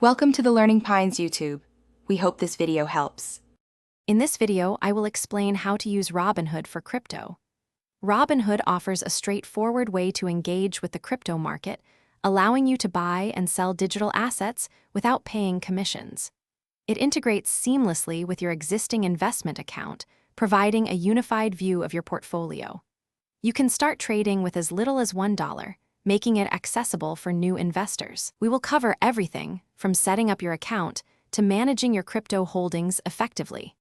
Welcome to the Learning Pines YouTube. We hope this video helps. In this video, I will explain how to use Robinhood for crypto. Robinhood offers a straightforward way to engage with the crypto market, allowing you to buy and sell digital assets without paying commissions. It integrates seamlessly with your existing investment account, providing a unified view of your portfolio. You can start trading with as little as $1, making it accessible for new investors. We will cover everything from setting up your account to managing your crypto holdings effectively.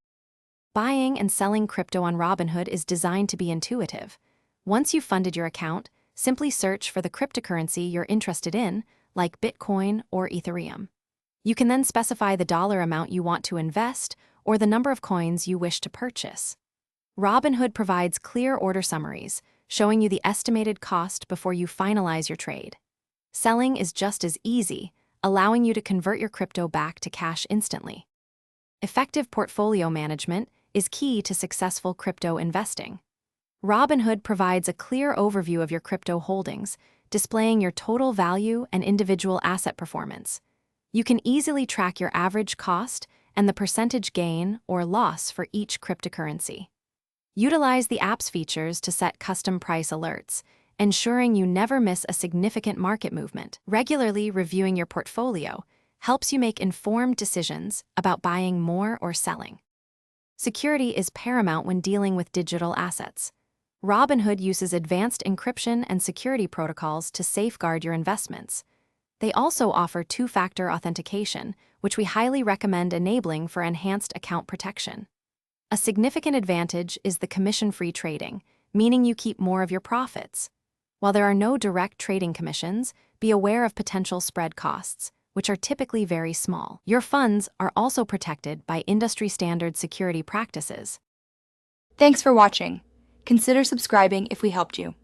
Buying and selling crypto on Robinhood is designed to be intuitive. Once you've funded your account, simply search for the cryptocurrency you're interested in, like Bitcoin or Ethereum. You can then specify the dollar amount you want to invest or the number of coins you wish to purchase. Robinhood provides clear order summaries, showing you the estimated cost before you finalize your trade. Selling is just as easy, allowing you to convert your crypto back to cash instantly. Effective portfolio management is key to successful crypto investing. Robinhood provides a clear overview of your crypto holdings, displaying your total value and individual asset performance. You can easily track your average cost and the percentage gain or loss for each cryptocurrency. Utilize the app's features to set custom price alerts, ensuring you never miss a significant market movement. Regularly reviewing your portfolio helps you make informed decisions about buying more or selling. Security is paramount when dealing with digital assets. Robinhood uses advanced encryption and security protocols to safeguard your investments. They also offer two-factor authentication, which we highly recommend enabling for enhanced account protection. A significant advantage is the commission-free trading, meaning you keep more of your profits. While there are no direct trading commissions, be aware of potential spread costs, which are typically very small. Your funds are also protected by industry-standard security practices. Thanks for watching. Consider subscribing if we helped you.